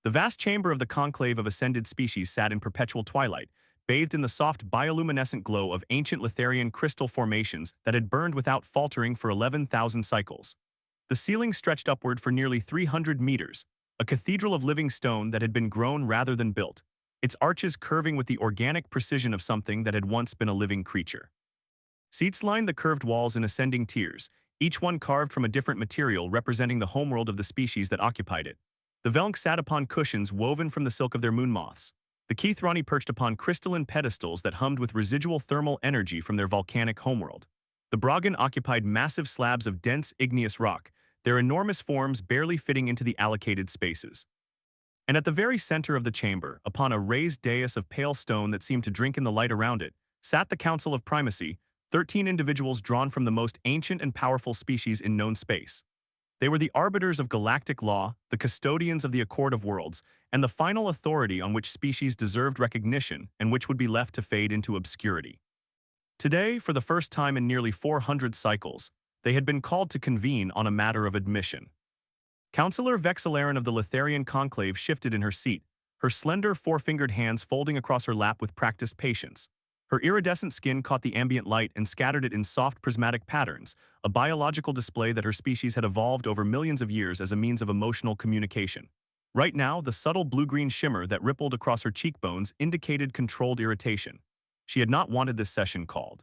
The vast chamber of the conclave of ascended species sat in perpetual twilight, bathed in the soft bioluminescent glow of ancient Litharian crystal formations that had burned without faltering for 11,000 cycles. The ceiling stretched upward for nearly 300 meters, a cathedral of living stone that had been grown rather than built, its arches curving with the organic precision of something that had once been a living creature. Seats lined the curved walls in ascending tiers, each one carved from a different material representing the homeworld of the species that occupied it. The Velnk sat upon cushions woven from the silk of their moon moths. The Keithrani perched upon crystalline pedestals that hummed with residual thermal energy from their volcanic homeworld. The Bragan occupied massive slabs of dense igneous rock, their enormous forms barely fitting into the allocated spaces. And at the very center of the chamber, upon a raised dais of pale stone that seemed to drink in the light around it, sat the Council of Primacy, 13 individuals drawn from the most ancient and powerful species in known space. They were the arbiters of galactic law, the custodians of the Accord of Worlds, and the final authority on which species deserved recognition and which would be left to fade into obscurity. Today, for the first time in nearly 400 cycles, they had been called to convene on a matter of admission. Councillor Vexillaren of the Litharian Conclave shifted in her seat, her slender four-fingered hands folding across her lap with practiced patience. Her iridescent skin caught the ambient light and scattered it in soft prismatic patterns, a biological display that her species had evolved over millions of years as a means of emotional communication. Right now, the subtle blue-green shimmer that rippled across her cheekbones indicated controlled irritation. She had not wanted this session called.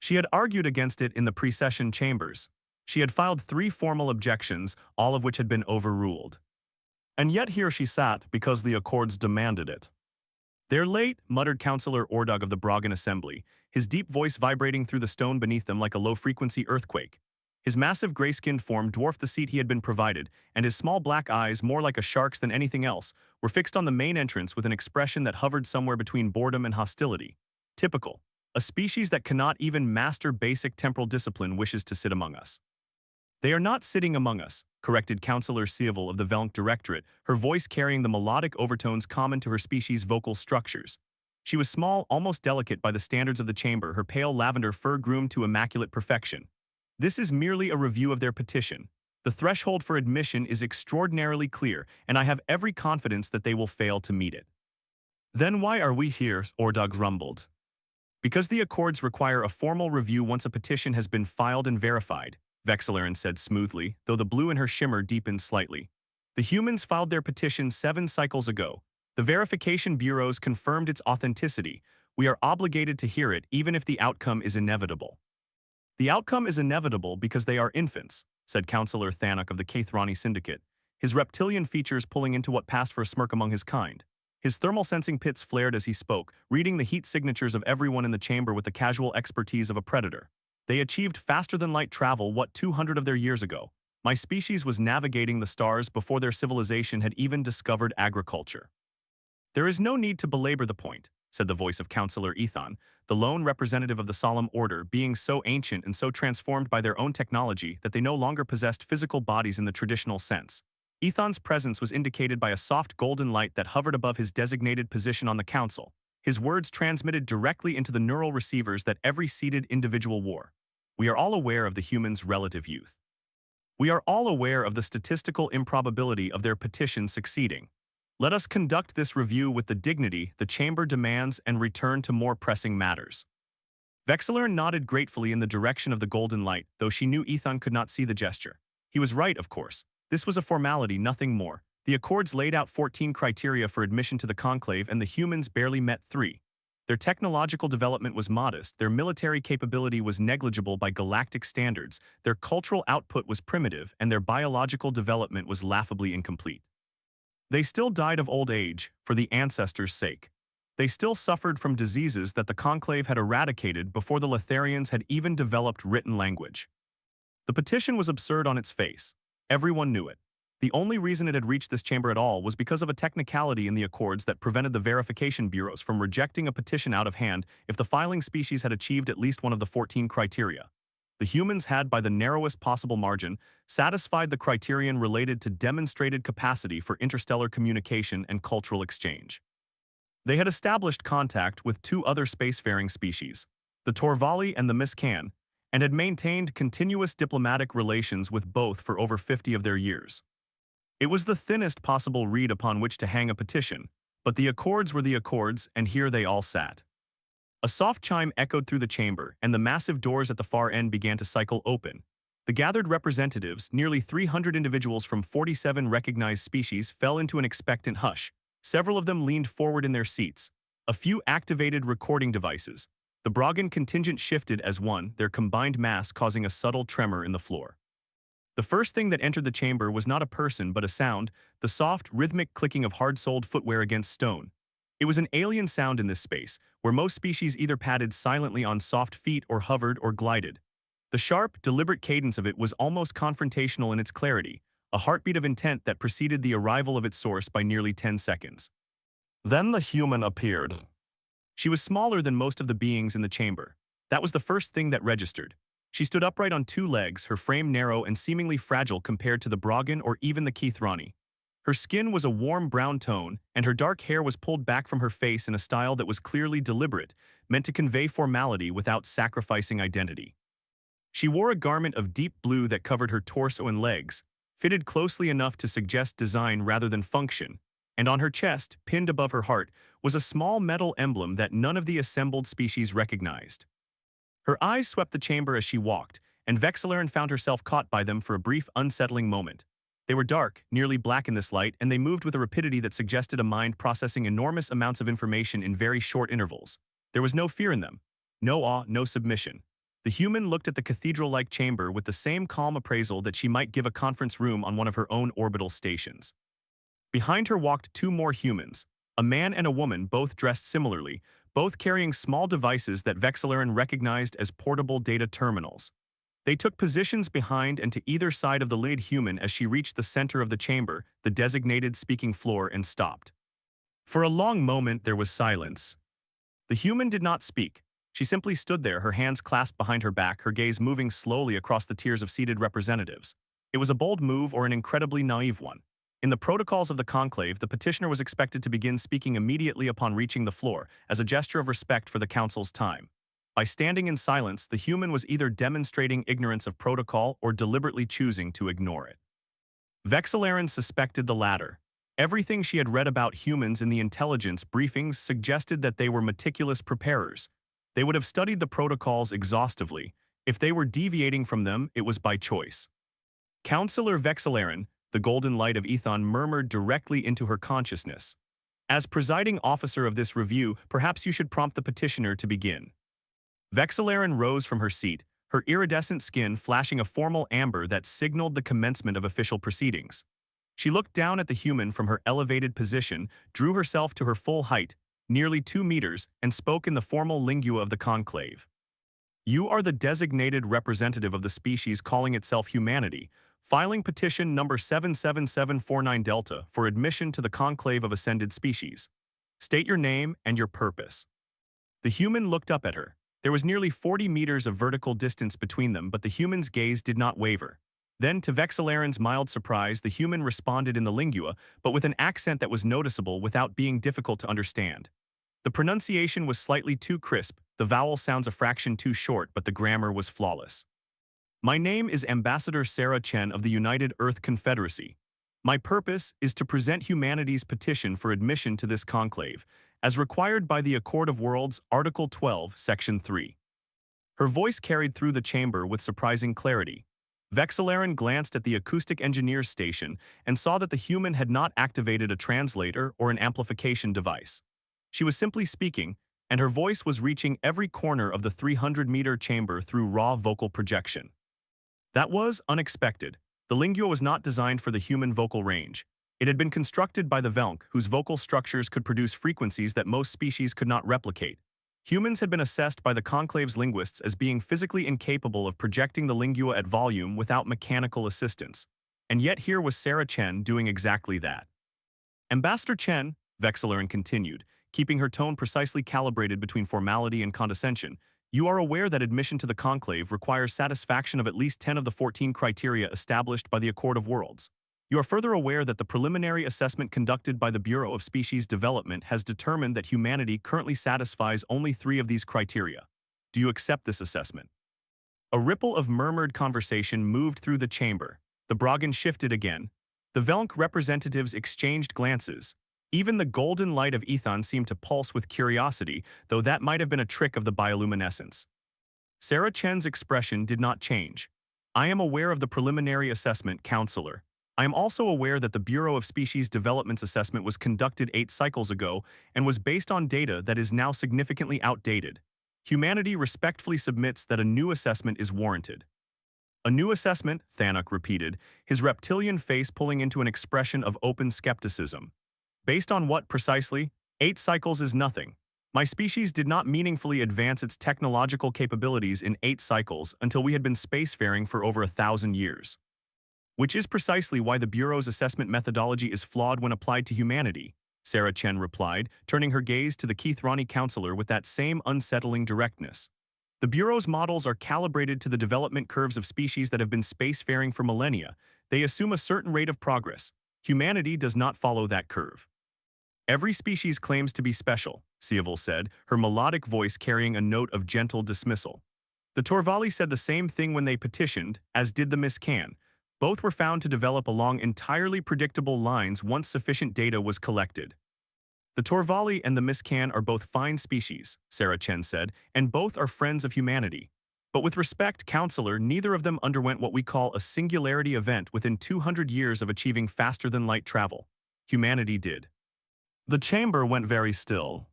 She had argued against it in the pre-session chambers. She had filed 3 formal objections, all of which had been overruled. And yet here she sat because the Accords demanded it. "They're late," muttered Councillor Ordog of the Bragan Assembly, his deep voice vibrating through the stone beneath them like a low-frequency earthquake. His massive gray-skinned form dwarfed the seat he had been provided, and his small black eyes, more like a shark's than anything else, were fixed on the main entrance with an expression that hovered somewhere between boredom and hostility. Typical. A species that cannot even master basic temporal discipline wishes to sit among us. "They are not sitting among us," corrected Councillor Sievel of the Velnk Directorate, her voice carrying the melodic overtones common to her species' vocal structures. She was small, almost delicate by the standards of the chamber, her pale lavender fur groomed to immaculate perfection. "This is merely a review of their petition. The threshold for admission is extraordinarily clear, and I have every confidence that they will fail to meet it." "Then why are we here?" Ordog rumbled. "Because the Accords require a formal review once a petition has been filed and verified," Vexillaren said smoothly, though the blue in her shimmer deepened slightly. "The humans filed their petition 7 cycles ago. The verification bureaus confirmed its authenticity. We are obligated to hear it even if the outcome is inevitable." "The outcome is inevitable because they are infants," said Councillor Thanok of the Keithrani Syndicate, his reptilian features pulling into what passed for a smirk among his kind. His thermal sensing pits flared as he spoke, reading the heat signatures of everyone in the chamber with the casual expertise of a predator. "They achieved faster-than-light travel 200 of their years ago. My species was navigating the stars before their civilization had even discovered agriculture." "There is no need to belabor the point," said the voice of Councillor Ethan, the lone representative of the Solemn Order, being so ancient and so transformed by their own technology that they no longer possessed physical bodies in the traditional sense. Ethan's presence was indicated by a soft golden light that hovered above his designated position on the council, his words transmitted directly into the neural receivers that every seated individual wore. "We are all aware of the humans' relative youth. We are all aware of the statistical improbability of their petition succeeding. Let us conduct this review with the dignity the chamber demands and return to more pressing matters." Vexillaren nodded gratefully in the direction of the golden light, though she knew Ethan could not see the gesture. He was right, of course. This was a formality, nothing more. The Accords laid out 14 criteria for admission to the conclave, and the humans barely met 3. Their technological development was modest, their military capability was negligible by galactic standards, their cultural output was primitive, and their biological development was laughably incomplete. They still died of old age, for the ancestors' sake. They still suffered from diseases that the conclave had eradicated before the Litharians had even developed written language. The petition was absurd on its face. Everyone knew it. The only reason it had reached this chamber at all was because of a technicality in the Accords that prevented the verification bureaus from rejecting a petition out of hand if the filing species had achieved at least one of the 14 criteria. The humans had, by the narrowest possible margin, satisfied the criterion related to demonstrated capacity for interstellar communication and cultural exchange. They had established contact with 2 other spacefaring species, the Torvali and the Miscan, and had maintained continuous diplomatic relations with both for over 50 of their years. It was the thinnest possible reed upon which to hang a petition, but the accords were the accords, and here they all sat. A soft chime echoed through the chamber, and the massive doors at the far end began to cycle open. The gathered representatives, nearly 300 individuals from 47 recognized species, fell into an expectant hush. Several of them leaned forward in their seats. A few activated recording devices. The Broggan contingent shifted as one, their combined mass causing a subtle tremor in the floor. The first thing that entered the chamber was not a person but a sound, the soft, rhythmic clicking of hard-soled footwear against stone. It was an alien sound in this space, where most species either padded silently on soft feet or hovered or glided. The sharp, deliberate cadence of it was almost confrontational in its clarity, a heartbeat of intent that preceded the arrival of its source by nearly 10 seconds. Then the human appeared. She was smaller than most of the beings in the chamber. That was the first thing that registered. She stood upright on two legs, her frame narrow and seemingly fragile compared to the Broggan or even the Keithrani. Her skin was a warm brown tone, and her dark hair was pulled back from her face in a style that was clearly deliberate, meant to convey formality without sacrificing identity. She wore a garment of deep blue that covered her torso and legs, fitted closely enough to suggest design rather than function, and on her chest, pinned above her heart, was a small metal emblem that none of the assembled species recognized. Her eyes swept the chamber as she walked, and Vexillerin found herself caught by them for a brief, unsettling moment. They were dark, nearly black in this light, and they moved with a rapidity that suggested a mind processing enormous amounts of information in very short intervals. There was no fear in them, no awe, no submission. The human looked at the cathedral-like chamber with the same calm appraisal that she might give a conference room on one of her own orbital stations. Behind her walked two more humans, a man and a woman, both dressed similarly, both carrying small devices that Vexillerin recognized as portable data terminals. They took positions behind and to either side of the lead human as she reached the center of the chamber, the designated speaking floor, and stopped. For a long moment there was silence. The human did not speak. She simply stood there, her hands clasped behind her back, her gaze moving slowly across the tiers of seated representatives. It was a bold move or an incredibly naive one. In the protocols of the conclave, the petitioner was expected to begin speaking immediately upon reaching the floor, as a gesture of respect for the council's time. By standing in silence, the human was either demonstrating ignorance of protocol or deliberately choosing to ignore it. Vexillerin suspected the latter. Everything she had read about humans in the intelligence briefings suggested that they were meticulous preparers. They would have studied the protocols exhaustively. If they were deviating from them, it was by choice. Councillor Vexillerin, the golden light of Ethon, murmured directly into her consciousness. As presiding officer of this review, perhaps you should prompt the petitioner to begin. Vexillerin rose from her seat, her iridescent skin flashing a formal amber that signaled the commencement of official proceedings. She looked down at the human from her elevated position, drew herself to her full height, nearly 2 meters, and spoke in the formal lingua of the conclave. You are the designated representative of the species calling itself humanity, filing petition number 77749 Delta for admission to the conclave of ascended species. State your name and your purpose. The human looked up at her. There was nearly 40 meters of vertical distance between them, but the human's gaze did not waver. Then, to Vexillerin's mild surprise, the human responded in the lingua, but with an accent that was noticeable without being difficult to understand. The pronunciation was slightly too crisp, the vowel sounds a fraction too short, but the grammar was flawless. My name is Ambassador Sarah Chen of the United Earth Confederacy. My purpose is to present humanity's petition for admission to this conclave, as required by the Accord of Worlds, Article 12, Section 3. Her voice carried through the chamber with surprising clarity. Vexillerin glanced at the acoustic engineer's station and saw that the human had not activated a translator or an amplification device. She was simply speaking, and her voice was reaching every corner of the 300-meter chamber through raw vocal projection. That was unexpected. The lingua was not designed for the human vocal range. It had been constructed by the Velnk, whose vocal structures could produce frequencies that most species could not replicate. Humans had been assessed by the conclave's linguists as being physically incapable of projecting the lingua at volume without mechanical assistance. And yet here was Sarah Chen doing exactly that. Ambassador Chen, Vexillerin continued, keeping her tone precisely calibrated between formality and condescension, you are aware that admission to the conclave requires satisfaction of at least 10 of the 14 criteria established by the Accord of Worlds. You are further aware that the preliminary assessment conducted by the Bureau of Species Development has determined that humanity currently satisfies only 3 of these criteria. Do you accept this assessment? A ripple of murmured conversation moved through the chamber. The Broggan shifted again. The Velnk representatives exchanged glances. Even the golden light of Ethan seemed to pulse with curiosity, though that might have been a trick of the bioluminescence. Sarah Chen's expression did not change. I am aware of the preliminary assessment, Counselor. I am also aware that the Bureau of Species Development's assessment was conducted 8 cycles ago and was based on data that is now significantly outdated. Humanity respectfully submits that a new assessment is warranted. A new assessment, Thanak repeated, his reptilian face pulling into an expression of open skepticism. Based on what precisely? 8 cycles is nothing. My species did not meaningfully advance its technological capabilities in 8 cycles until we had been spacefaring for over 1,000 years. Which is precisely why the Bureau's assessment methodology is flawed when applied to humanity, Sarah Chen replied, turning her gaze to the Keithrani counselor with that same unsettling directness. The Bureau's models are calibrated to the development curves of species that have been spacefaring for millennia. They assume a certain rate of progress. Humanity does not follow that curve. Every species claims to be special, Siavel said, her melodic voice carrying a note of gentle dismissal. The Torvali said the same thing when they petitioned, as did the Miscan. Both were found to develop along entirely predictable lines once sufficient data was collected. The Torvali and the Miscan are both fine species, Sarah Chen said, and both are friends of humanity. But with respect, Counselor, neither of them underwent what we call a singularity event within 200 years of achieving faster-than-light travel. Humanity did. The chamber went very still.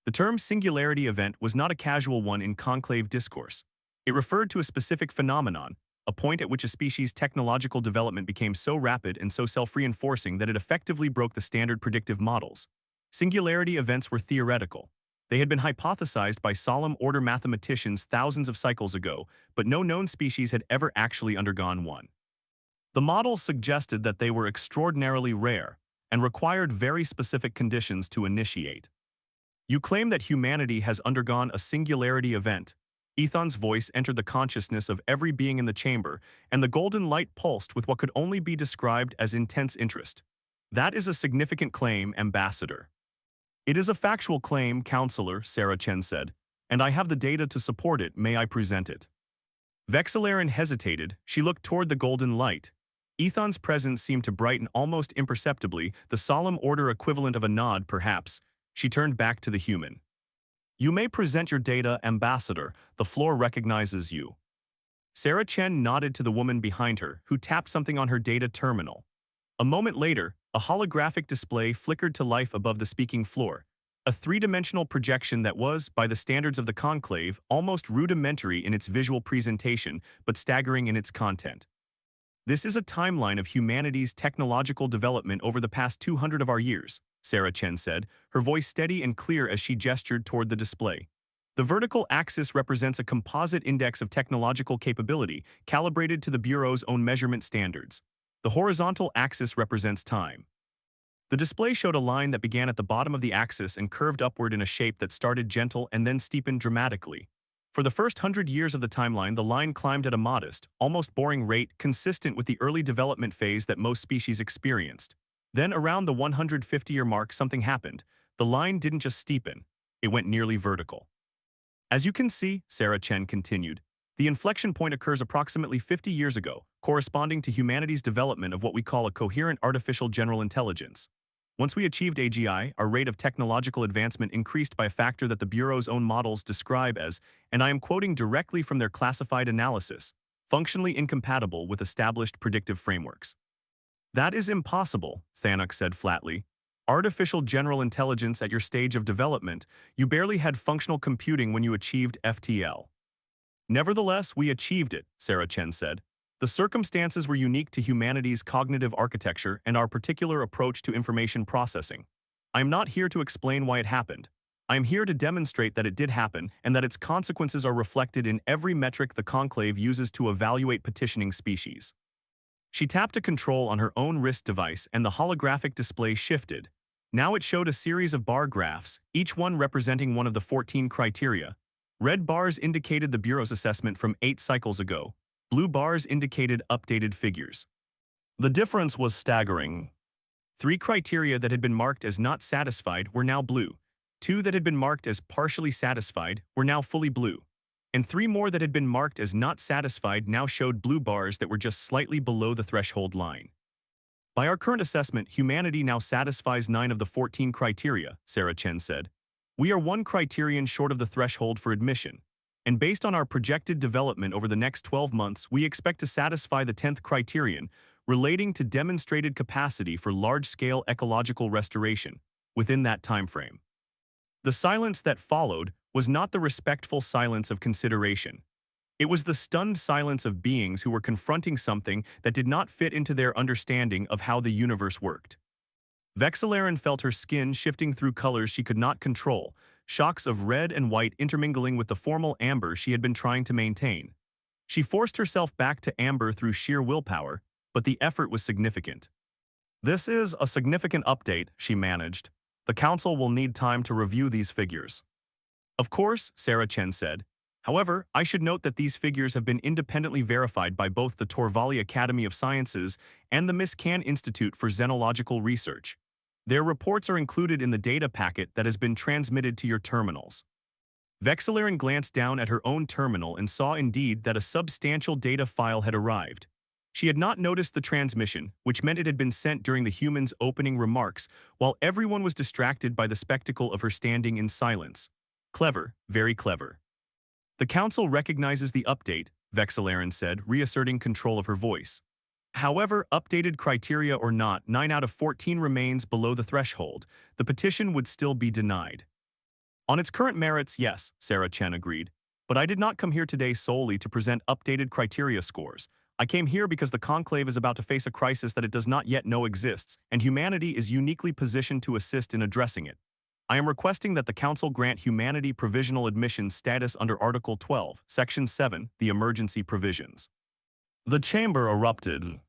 The term singularity event was not a casual one in conclave discourse. It referred to a specific phenomenon, a point at which a species' technological development became so rapid and so self-reinforcing that it effectively broke the standard predictive models. Singularity events were theoretical. They had been hypothesized by solemn order mathematicians thousands of cycles ago, but no known species had ever actually undergone one. The models suggested that they were extraordinarily rare and required very specific conditions to initiate. You claim that humanity has undergone a singularity event. Ethan's voice entered the consciousness of every being in the chamber, and the golden light pulsed with what could only be described as intense interest. That is a significant claim, Ambassador. It is a factual claim, Counselor, Sarah Chen said, and I have the data to support it. May I present it? Vexillarian hesitated. She looked toward the golden light. Ethan's presence seemed to brighten almost imperceptibly, the solemn order equivalent of a nod, perhaps. She turned back to the human. You may present your data, Ambassador. The floor recognizes you. Sarah Chen nodded to the woman behind her, who tapped something on her data terminal. A moment later, a holographic display flickered to life above the speaking floor, a three-dimensional projection that was, by the standards of the conclave, almost rudimentary in its visual presentation, but staggering in its content. This is a timeline of humanity's technological development over the past 200 of our years, Sarah Chen said, her voice steady and clear as she gestured toward the display. The vertical axis represents a composite index of technological capability, calibrated to the Bureau's own measurement standards. The horizontal axis represents time. The display showed a line that began at the bottom of the axis and curved upward in a shape that started gentle and then steepened dramatically. For the first 100 years of the timeline, the line climbed at a modest, almost boring rate consistent with the early development phase that most species experienced. Then, around the 150-year mark, something happened. The line didn't just steepen, it went nearly vertical. As you can see, Sarah Chen continued, the inflection point occurs approximately 50 years ago, corresponding to humanity's development of what we call a coherent artificial general intelligence. Once we achieved AGI, our rate of technological advancement increased by a factor that the Bureau's own models describe as, and I am quoting directly from their classified analysis, functionally incompatible with established predictive frameworks. That is impossible, Thanak said flatly. Artificial general intelligence at your stage of development, you barely had functional computing when you achieved FTL. Nevertheless, we achieved it, Sarah Chen said. The circumstances were unique to humanity's cognitive architecture and our particular approach to information processing. I am not here to explain why it happened. I am here to demonstrate that it did happen and that its consequences are reflected in every metric the conclave uses to evaluate petitioning species. She tapped a control on her own wrist device and the holographic display shifted. Now it showed a series of bar graphs, each one representing one of the 14 criteria. Red bars indicated the Bureau's assessment from 8 cycles ago. Blue bars indicated updated figures. The difference was staggering. 3 criteria that had been marked as not satisfied were now blue. 2 that had been marked as partially satisfied were now fully blue. And 3 more that had been marked as not satisfied now showed blue bars that were just slightly below the threshold line. By our current assessment, humanity now satisfies 9 of the 14 criteria, Sarah Chen said. We are one criterion short of the threshold for admission. And based on our projected development over the next 12 months, we expect to satisfy the 10th criterion, relating to demonstrated capacity for large-scale ecological restoration, within that timeframe. The silence that followed was not the respectful silence of consideration. It was the stunned silence of beings who were confronting something that did not fit into their understanding of how the universe worked. Vexillaren felt her skin shifting through colors she could not control, shocks of red and white intermingling with the formal amber she had been trying to maintain. She forced herself back to amber through sheer willpower, but the effort was significant. This is a significant update, she managed. The Council will need time to review these figures. Of course, Sarah Chen said. However, I should note that these figures have been independently verified by both the Torvali Academy of Sciences and the Miss Can Institute for Xenological Research. Their reports are included in the data packet that has been transmitted to your terminals. Vexillaren glanced down at her own terminal and saw indeed that a substantial data file had arrived. She had not noticed the transmission, which meant it had been sent during the human's opening remarks, while everyone was distracted by the spectacle of her standing in silence. Clever, very clever. The Council recognizes the update, Vexillaren said, reasserting control of her voice. However, updated criteria or not, 9 out of 14 remains below the threshold. The petition would still be denied. On its current merits, yes, Sarah Chen agreed. But I did not come here today solely to present updated criteria scores. I came here because the Conclave is about to face a crisis that it does not yet know exists, and humanity is uniquely positioned to assist in addressing it. I am requesting that the Council grant humanity provisional admission status under Article 12, Section 7, the Emergency Provisions. The chamber erupted.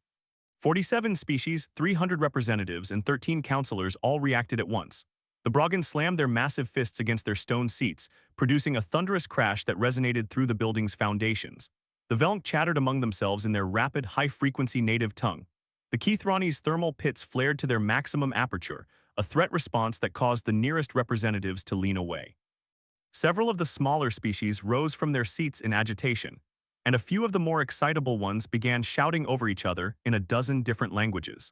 47 species, 300 representatives, and 13 councillors all reacted at once. The Brogans slammed their massive fists against their stone seats, producing a thunderous crash that resonated through the building's foundations. The Velnk chattered among themselves in their rapid, high-frequency native tongue. The Keithrani's thermal pits flared to their maximum aperture, a threat response that caused the nearest representatives to lean away. Several of the smaller species rose from their seats in agitation, and a few of the more excitable ones began shouting over each other in a dozen different languages.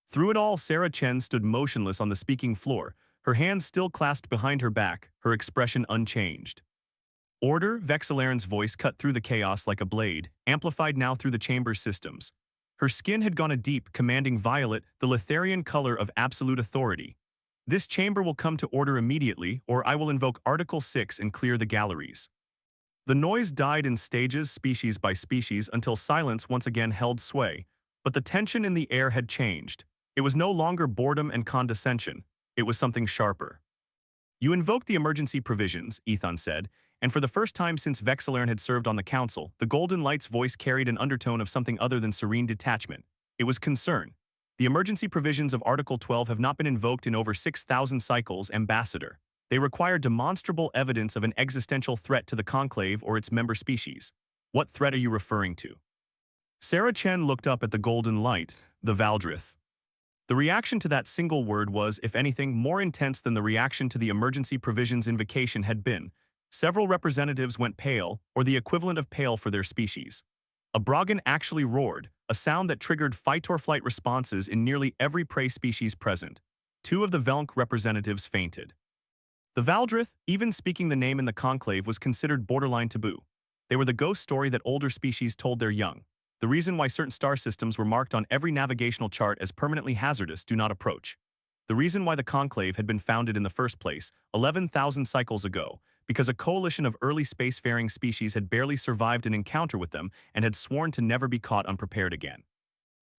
Through it all, Sarah Chen stood motionless on the speaking floor, her hands still clasped behind her back, her expression unchanged. Order, Vexillaren's voice cut through the chaos like a blade, amplified now through the chamber's systems. Her skin had gone a deep, commanding violet, the Letharian color of absolute authority. This chamber will come to order immediately, or I will invoke Article 6 and clear the galleries. The noise died in stages, species by species, until silence once again held sway, but the tension in the air had changed. It was no longer boredom and condescension. It was something sharper. You invoked the emergency provisions, Ethan said, and for the first time since Vexillaren had served on the council, the Golden Light's voice carried an undertone of something other than serene detachment. It was concern. The emergency provisions of Article 12 have not been invoked in over 6,000 cycles, Ambassador. They require demonstrable evidence of an existential threat to the Conclave or its member species. What threat are you referring to? Sarah Chen looked up at the Golden Light, the Valdrith. The reaction to that single word was, if anything, more intense than the reaction to the emergency provisions invocation had been. Several representatives went pale, or the equivalent of pale for their species. A Brogan actually roared, a sound that triggered fight-or-flight responses in nearly every prey species present. 2 of the Velnk representatives fainted. The Valdrith, even speaking the name in the conclave, was considered borderline taboo. They were the ghost story that older species told their young. The reason why certain star systems were marked on every navigational chart as permanently hazardous, do not approach. The reason why the conclave had been founded in the first place, 11,000 cycles ago, because a coalition of early spacefaring species had barely survived an encounter with them and had sworn to never be caught unprepared again.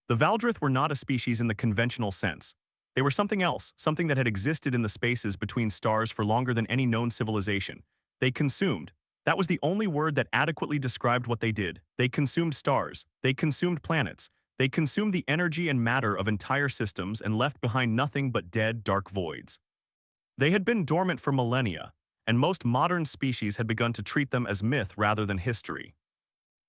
The Valdrith were not a species in the conventional sense. They were something else, something that had existed in the spaces between stars for longer than any known civilization. They consumed. That was the only word that adequately described what they did. They consumed stars. They consumed planets. They consumed the energy and matter of entire systems and left behind nothing but dead, dark voids. They had been dormant for millennia, and most modern species had begun to treat them as myth rather than history.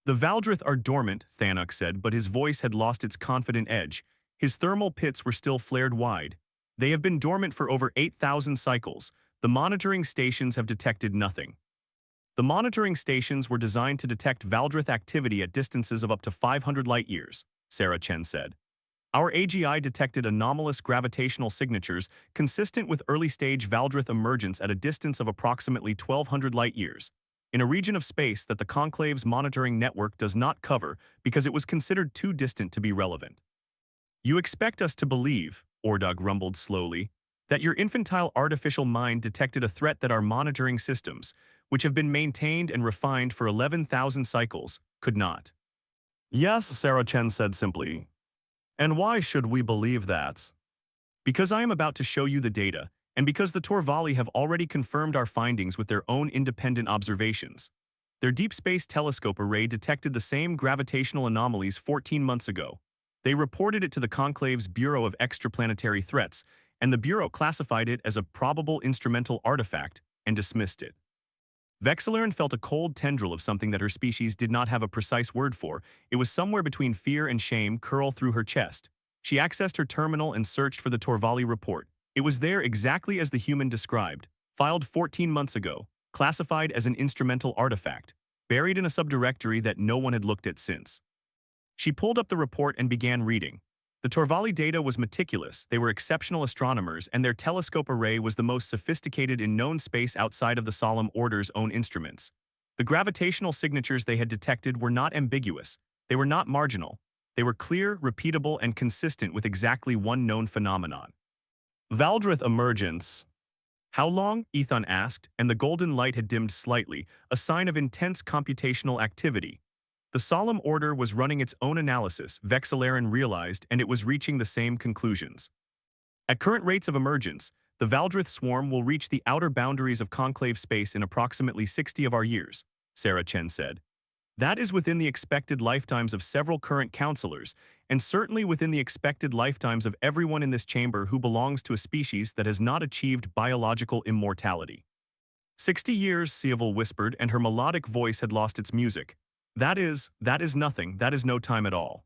The Valdrith are dormant, Thanok said, but his voice had lost its confident edge. His thermal pits were still flared wide. They have been dormant for over 8,000 cycles. The monitoring stations have detected nothing. The monitoring stations were designed to detect Valdrith activity at distances of up to 500 light-years, Sarah Chen said. Our AGI detected anomalous gravitational signatures consistent with early-stage Valdrith emergence at a distance of approximately 1,200 light-years, in a region of space that the Conclave's monitoring network does not cover because it was considered too distant to be relevant. You expect us to believe, Ordog rumbled slowly, that your infantile artificial mind detected a threat that our monitoring systems, which have been maintained and refined for 11,000 cycles, could not. Yes, Sarah Chen said simply. And why should we believe that? Because I am about to show you the data, and because the Torvali have already confirmed our findings with their own independent observations. Their Deep Space Telescope array detected the same gravitational anomalies 14 months ago. They reported it to the Conclave's Bureau of Extraplanetary Threats, and the Bureau classified it as a probable instrumental artifact and dismissed it. Vexillaren felt a cold tendril of something that her species did not have a precise word for. It was somewhere between fear and shame curl through her chest. She accessed her terminal and searched for the Torvali report. It was there exactly as the human described, filed 14 months ago, classified as an instrumental artifact, buried in a subdirectory that no one had looked at since. She pulled up the report and began reading. The Torvali data was meticulous, they were exceptional astronomers, and their telescope array was the most sophisticated in known space outside of the Solemn Order's own instruments. The gravitational signatures they had detected were not ambiguous, they were not marginal, they were clear, repeatable, and consistent with exactly one known phenomenon. Valdrith emergence. How long? Ethan asked, and the golden light had dimmed slightly, a sign of intense computational activity. The Solemn Order was running its own analysis, Vexillaren realized, and it was reaching the same conclusions. At current rates of emergence, the Valdrith swarm will reach the outer boundaries of conclave space in approximately 60 of our years, Sarah Chen said. That is within the expected lifetimes of several current counselors, and certainly within the expected lifetimes of everyone in this chamber who belongs to a species that has not achieved biological immortality. 60 years, Seaval whispered, and her melodic voice had lost its music. That is nothing, that is no time at all.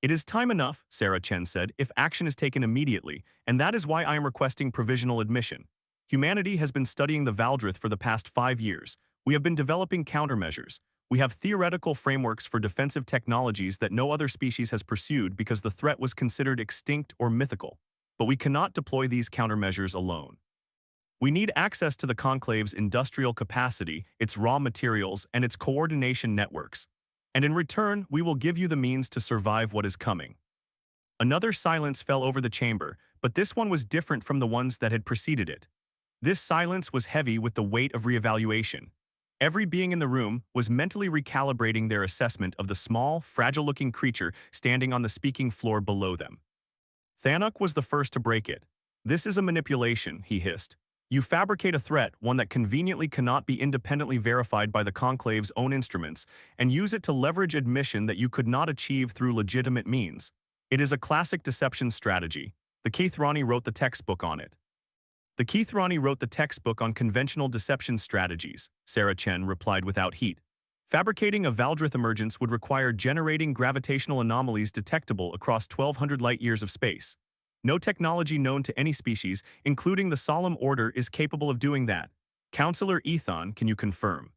It is time enough, Sarah Chen said, if action is taken immediately, and that is why I am requesting provisional admission. Humanity has been studying the Valdrith for the past 5 years. We have been developing countermeasures. We have theoretical frameworks for defensive technologies that no other species has pursued because the threat was considered extinct or mythical. But we cannot deploy these countermeasures alone. We need access to the Conclave's industrial capacity, its raw materials, and its coordination networks. And in return, we will give you the means to survive what is coming. Another silence fell over the chamber, but this one was different from the ones that had preceded it. This silence was heavy with the weight of reevaluation. Every being in the room was mentally recalibrating their assessment of the small, fragile-looking creature standing on the speaking floor below them. Thanok was the first to break it. This is a manipulation, he hissed. You fabricate a threat, one that conveniently cannot be independently verified by the Conclave's own instruments, and use it to leverage admission that you could not achieve through legitimate means. It is a classic deception strategy. The Keithrani wrote the textbook on it. The Keithrani wrote the textbook on conventional deception strategies, Sarah Chen replied without heat. Fabricating a Valdrith emergence would require generating gravitational anomalies detectable across 1,200 light-years of space. No technology known to any species, including the Solemn Order, is capable of doing that. Counselor Ethan, can you confirm?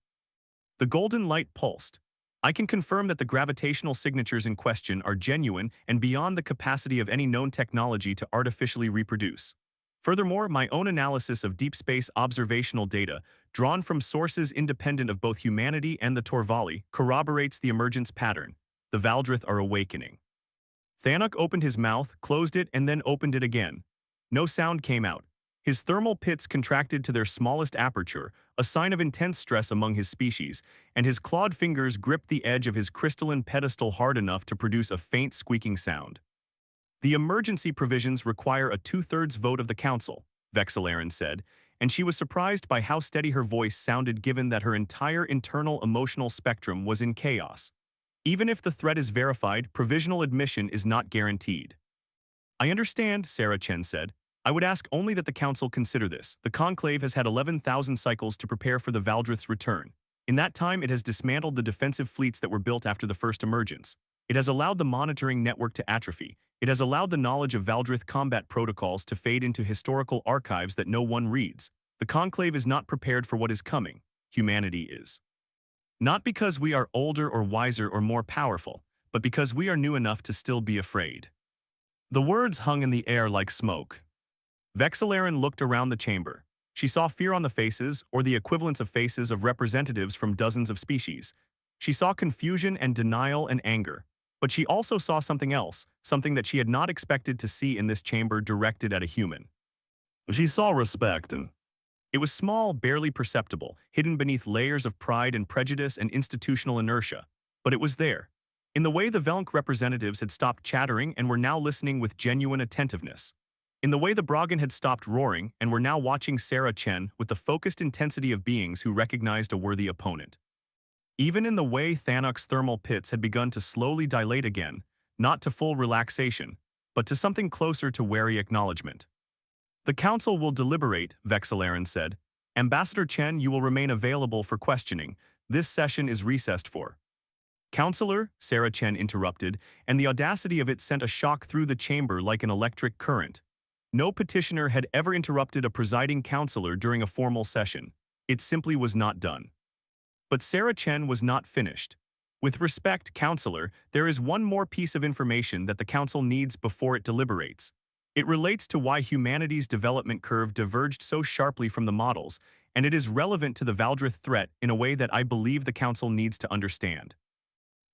The golden light pulsed. I can confirm that the gravitational signatures in question are genuine and beyond the capacity of any known technology to artificially reproduce. Furthermore, my own analysis of deep space observational data, drawn from sources independent of both humanity and the Torvali, corroborates the emergence pattern. The Valdrith are awakening. Thanok opened his mouth, closed it, and then opened it again. No sound came out. His thermal pits contracted to their smallest aperture, a sign of intense stress among his species, and his clawed fingers gripped the edge of his crystalline pedestal hard enough to produce a faint squeaking sound. The emergency provisions require a 2/3 vote of the council, Vexillaren said, and she was surprised by how steady her voice sounded given that her entire internal emotional spectrum was in chaos. Even if the threat is verified, provisional admission is not guaranteed. I understand, Sarah Chen said. I would ask only that the council consider this. The Conclave has had 11,000 cycles to prepare for the Valdrith's return. In that time, it has dismantled the defensive fleets that were built after the first emergence. It has allowed the monitoring network to atrophy. It has allowed the knowledge of Valdrith combat protocols to fade into historical archives that no one reads. The Conclave is not prepared for what is coming. Humanity is. Not because we are older or wiser or more powerful, but because we are new enough to still be afraid. The words hung in the air like smoke. Vexillaren looked around the chamber. She saw fear on the faces, or the equivalents of faces of representatives from dozens of species. She saw confusion and denial and anger. But she also saw something else, something that she had not expected to see in this chamber directed at a human. She saw respect. It was small, barely perceptible, hidden beneath layers of pride and prejudice and institutional inertia. But it was there. In the way the Velnk representatives had stopped chattering and were now listening with genuine attentiveness. In the way the Broggan had stopped roaring and were now watching Sarah Chen with the focused intensity of beings who recognized a worthy opponent. Even in the way Thanok's thermal pits had begun to slowly dilate again, not to full relaxation, but to something closer to wary acknowledgement. The council will deliberate, Vexillaren said. Ambassador Chen, you will remain available for questioning. This session is recessed for. Counselor, Sarah Chen interrupted, and the audacity of it sent a shock through the chamber like an electric current. No petitioner had ever interrupted a presiding counselor during a formal session. It simply was not done. But Sarah Chen was not finished. With respect, counselor, there is one more piece of information that the council needs before it deliberates. It relates to why humanity's development curve diverged so sharply from the models, and it is relevant to the Valdrith threat in a way that I believe the council needs to understand.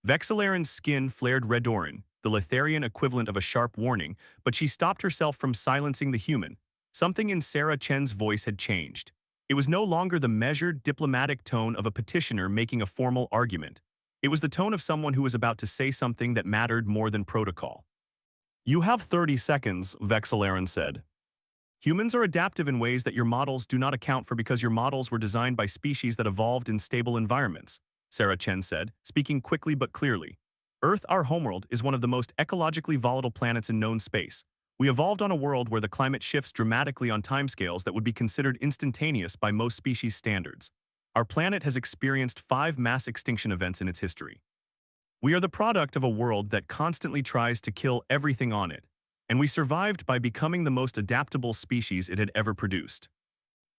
Vexillaren's skin flared redoran, the Letharian equivalent of a sharp warning, but she stopped herself from silencing the human. Something in Sarah Chen's voice had changed. It was no longer the measured, diplomatic tone of a petitioner making a formal argument. It was the tone of someone who was about to say something that mattered more than protocol. You have 30 seconds, Vexillaren said. Humans are adaptive in ways that your models do not account for because your models were designed by species that evolved in stable environments, Sarah Chen said, speaking quickly but clearly. Earth, our homeworld, is one of the most ecologically volatile planets in known space. We evolved on a world where the climate shifts dramatically on timescales that would be considered instantaneous by most species standards. Our planet has experienced 5 mass extinction events in its history. We are the product of a world that constantly tries to kill everything on it, and we survived by becoming the most adaptable species it had ever produced.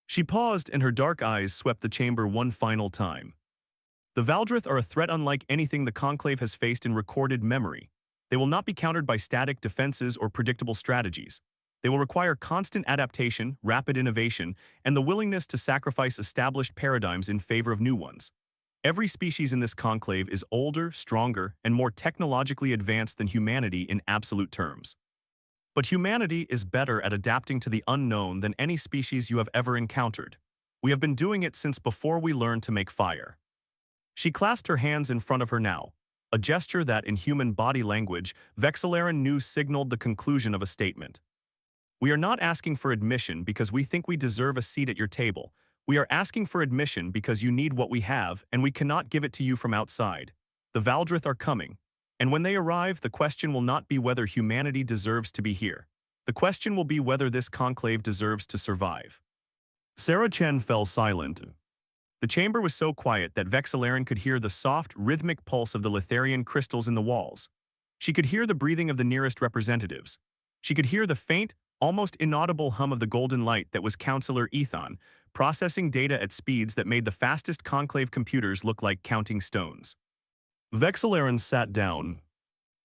She paused and her dark eyes swept the chamber one final time. The Valdrith are a threat unlike anything the Conclave has faced in recorded memory. They will not be countered by static defenses or predictable strategies. They will require constant adaptation, rapid innovation, and the willingness to sacrifice established paradigms in favor of new ones. Every species in this conclave is older, stronger, and more technologically advanced than humanity in absolute terms. But humanity is better at adapting to the unknown than any species you have ever encountered. We have been doing it since before we learned to make fire. She clasped her hands in front of her now, a gesture that, in human body language, Vexillaren knew signaled the conclusion of a statement. We are not asking for admission because we think we deserve a seat at your table. We are asking for admission because you need what we have, and we cannot give it to you from outside. The Valdrith are coming, and when they arrive, the question will not be whether humanity deserves to be here. The question will be whether this conclave deserves to survive. Sarah Chen fell silent. The chamber was so quiet that Vexillaren could hear the soft, rhythmic pulse of the Letharian crystals in the walls. She could hear the breathing of the nearest representatives. She could hear the faint, almost inaudible hum of the golden light that was Counselor Ethan, processing data at speeds that made the fastest conclave computers look like counting stones. Vexillaren sat down.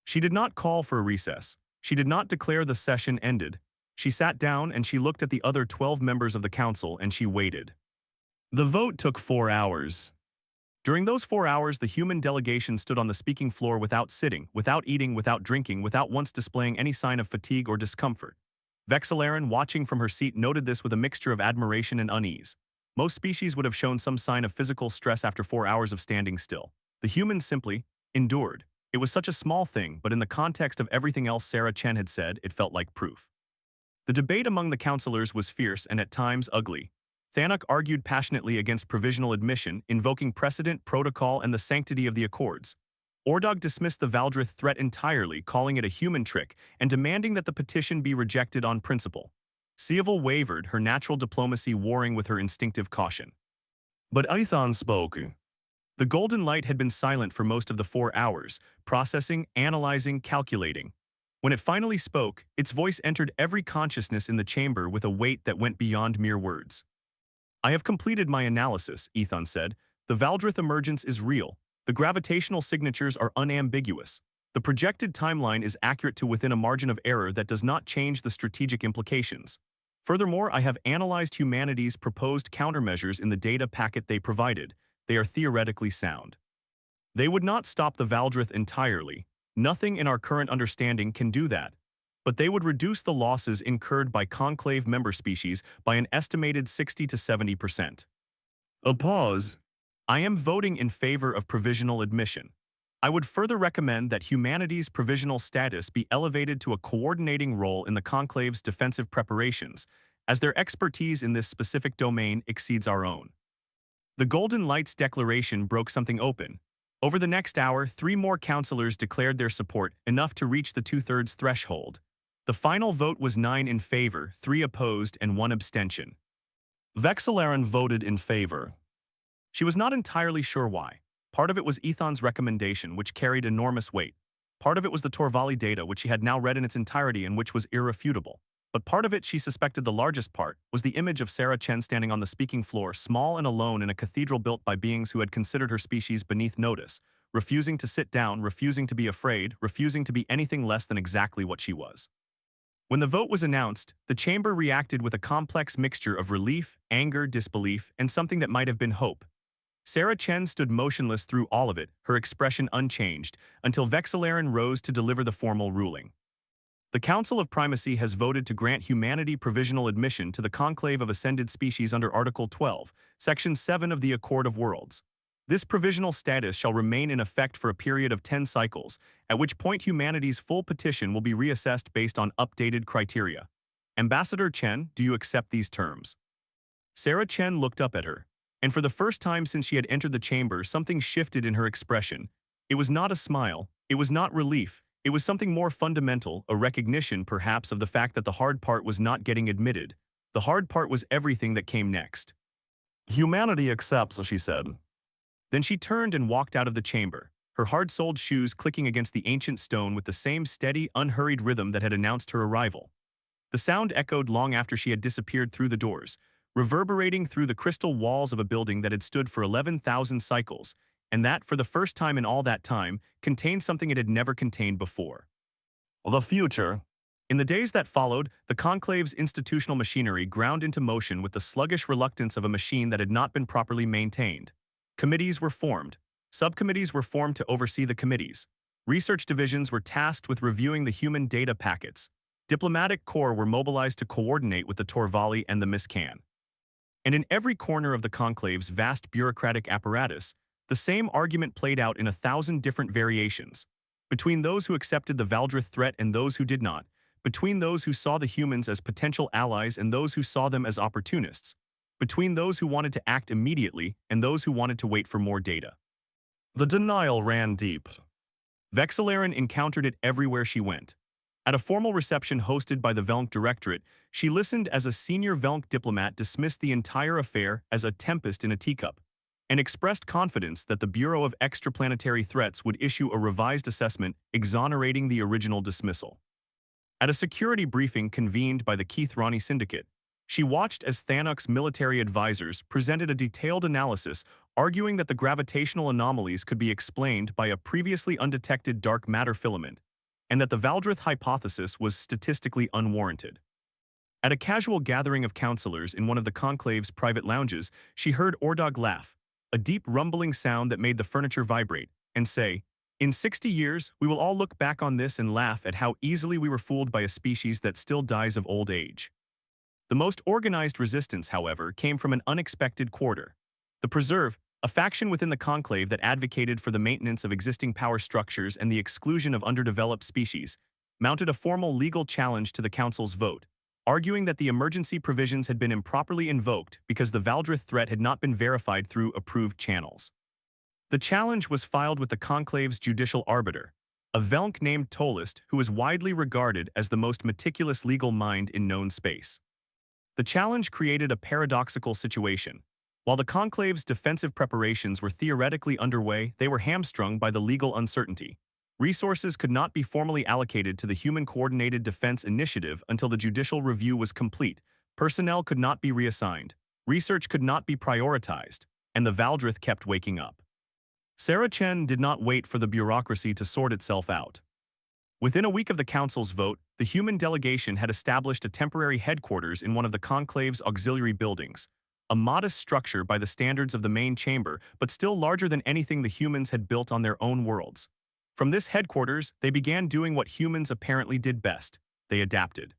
She did not call for a recess. She did not declare the session ended. She sat down and she looked at the other 12 members of the council and she waited. The vote took 4 hours. During those 4 hours, the human delegation stood on the speaking floor without sitting, without eating, without drinking, without once displaying any sign of fatigue or discomfort. Vexillaren, watching from her seat, noted this with a mixture of admiration and unease. Most species would have shown some sign of physical stress after 4 hours of standing still. The humans simply endured. It was such a small thing, but in the context of everything else Sarah Chen had said, it felt like proof. The debate among the counselors was fierce and at times ugly. Thanok argued passionately against provisional admission, invoking precedent, protocol, and the sanctity of the Accords. Ordog dismissed the Valdrith threat entirely, calling it a human trick, and demanding that the petition be rejected on principle. Seaval wavered, her natural diplomacy warring with her instinctive caution. But Ethan spoke. The golden light had been silent for most of the 4 hours, processing, analyzing, calculating. When it finally spoke, its voice entered every consciousness in the chamber with a weight that went beyond mere words. I have completed my analysis, Ethan said. The Valdrith emergence is real. The gravitational signatures are unambiguous. The projected timeline is accurate to within a margin of error that does not change the strategic implications. Furthermore, I have analyzed humanity's proposed countermeasures in the data packet they provided. They are theoretically sound. They would not stop the Valdrith entirely. Nothing in our current understanding can do that. But they would reduce the losses incurred by conclave member species by an estimated 60 to 70%. A pause. I am voting in favor of provisional admission. I would further recommend that humanity's provisional status be elevated to a coordinating role in the conclave's defensive preparations, as their expertise in this specific domain exceeds our own. The Golden Lights Declaration broke something open. Over the next hour, 3 more councilors declared their support, enough to reach the 2/3 threshold. The final vote was 9 in favor, 3 opposed, and 1 abstention. Vexillaren voted in favor. She was not entirely sure why. Part of it was Ethan's recommendation, which carried enormous weight. Part of it was the Torvali data, which she had now read in its entirety and which was irrefutable. But part of it, she suspected the largest part, was the image of Sarah Chen standing on the speaking floor, small and alone in a cathedral built by beings who had considered her species beneath notice, refusing to sit down, refusing to be afraid, refusing to be anything less than exactly what she was. When the vote was announced, the chamber reacted with a complex mixture of relief, anger, disbelief, and something that might have been hope. Sarah Chen stood motionless through all of it, her expression unchanged, until Vexillaren rose to deliver the formal ruling. The Council of Primacy has voted to grant humanity provisional admission to the Conclave of Ascended Species under Article 12, Section 7 of the Accord of Worlds. This provisional status shall remain in effect for a period of 10 cycles, at which point humanity's full petition will be reassessed based on updated criteria. Ambassador Chen, do you accept these terms? Sarah Chen looked up at her, and for the first time since she had entered the chamber, something shifted in her expression. It was not a smile, it was not relief, it was something more fundamental, a recognition, perhaps, of the fact that the hard part was not getting admitted. The hard part was everything that came next. Humanity accepts, she said. Then she turned and walked out of the chamber, her hard-soled shoes clicking against the ancient stone with the same steady, unhurried rhythm that had announced her arrival. The sound echoed long after she had disappeared through the doors, reverberating through the crystal walls of a building that had stood for 11,000 cycles, and that, for the first time in all that time, contained something it had never contained before. The future. In the days that followed, the Conclave's institutional machinery ground into motion with the sluggish reluctance of a machine that had not been properly maintained. Committees were formed. Subcommittees were formed to oversee the committees. Research divisions were tasked with reviewing the human data packets. Diplomatic corps were mobilized to coordinate with the Torvali and the Miscan. And in every corner of the Conclave's vast bureaucratic apparatus, the same argument played out in 1,000 different variations. Between those who accepted the Valdrith threat and those who did not, between those who saw the humans as potential allies and those who saw them as opportunists, between those who wanted to act immediately and those who wanted to wait for more data. The denial ran deep. Vexillaren encountered it everywhere she went. At a formal reception hosted by the Velnc Directorate, she listened as a senior Velnc diplomat dismissed the entire affair as a tempest in a teacup, and expressed confidence that the Bureau of Extraplanetary Threats would issue a revised assessment exonerating the original dismissal. At a security briefing convened by the Keith Ronnie Syndicate, she watched as Thanok's military advisors presented a detailed analysis arguing that the gravitational anomalies could be explained by a previously undetected dark matter filament, and that the Valdrith hypothesis was statistically unwarranted. At a casual gathering of counselors in one of the Conclave's private lounges, she heard Ordog laugh, a deep rumbling sound that made the furniture vibrate, and say, "In 60 years, we will all look back on this and laugh at how easily we were fooled by a species that still dies of old age." The most organized resistance, however, came from an unexpected quarter. The Preserve, a faction within the Conclave that advocated for the maintenance of existing power structures and the exclusion of underdeveloped species, mounted a formal legal challenge to the Council's vote, arguing that the emergency provisions had been improperly invoked because the Valdrith threat had not been verified through approved channels. The challenge was filed with the Conclave's judicial arbiter, a Velnc named Tolist who is widely regarded as the most meticulous legal mind in known space. The challenge created a paradoxical situation. While the Conclave's defensive preparations were theoretically underway, they were hamstrung by the legal uncertainty. Resources could not be formally allocated to the Human Coordinated Defense Initiative until the judicial review was complete, personnel could not be reassigned, research could not be prioritized, and the Valdrith kept waking up. Sarah Chen did not wait for the bureaucracy to sort itself out. Within a week of the council's vote, the human delegation had established a temporary headquarters in one of the conclave's auxiliary buildings, a modest structure by the standards of the main chamber, but still larger than anything the humans had built on their own worlds. From this headquarters, they began doing what humans apparently did best. They adapted.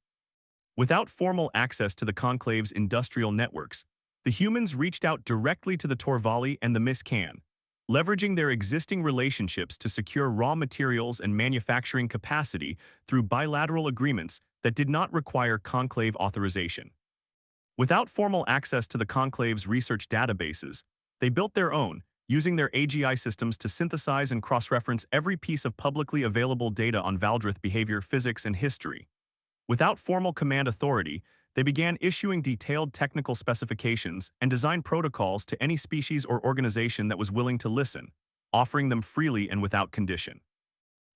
Without formal access to the conclave's industrial networks, the humans reached out directly to the Torvali and the Miss Can, leveraging their existing relationships to secure raw materials and manufacturing capacity through bilateral agreements that did not require conclave authorization. Without formal access to the conclave's research databases, they built their own, using their AGI systems to synthesize and cross-reference every piece of publicly available data on Valdrith behavior, physics, and history. Without formal command authority, they began issuing detailed technical specifications and design protocols to any species or organization that was willing to listen, offering them freely and without condition.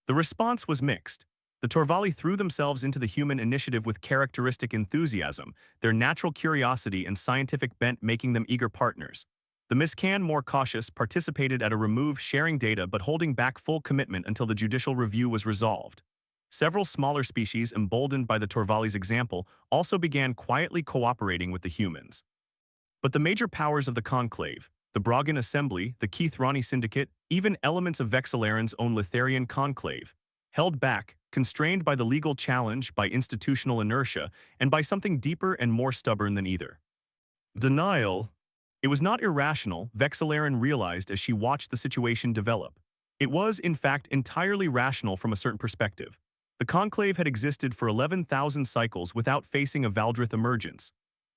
The response was mixed. The Torvali threw themselves into the human initiative with characteristic enthusiasm, their natural curiosity and scientific bent making them eager partners. The Miscan, more cautious, participated at a remove, sharing data but holding back full commitment until the judicial review was resolved. Several smaller species, emboldened by the Torvali's example, also began quietly cooperating with the humans. But the major powers of the conclave, the Brogan Assembly, the Keith Ronnie Syndicate, even elements of Vexillarian's own Litharian conclave, held back, constrained by the legal challenge, by institutional inertia, and by something deeper and more stubborn than either. Denial. It was not irrational, Vexillarian realized as she watched the situation develop. It was, in fact, entirely rational from a certain perspective. The conclave had existed for 11,000 cycles without facing a Valdrith emergence.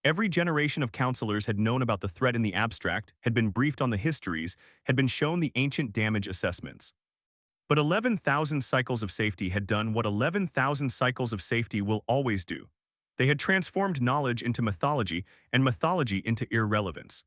Every generation of counselors had known about the threat in the abstract, had been briefed on the histories, had been shown the ancient damage assessments. But 11,000 cycles of safety had done what 11,000 cycles of safety will always do. They had transformed knowledge into mythology and mythology into irrelevance.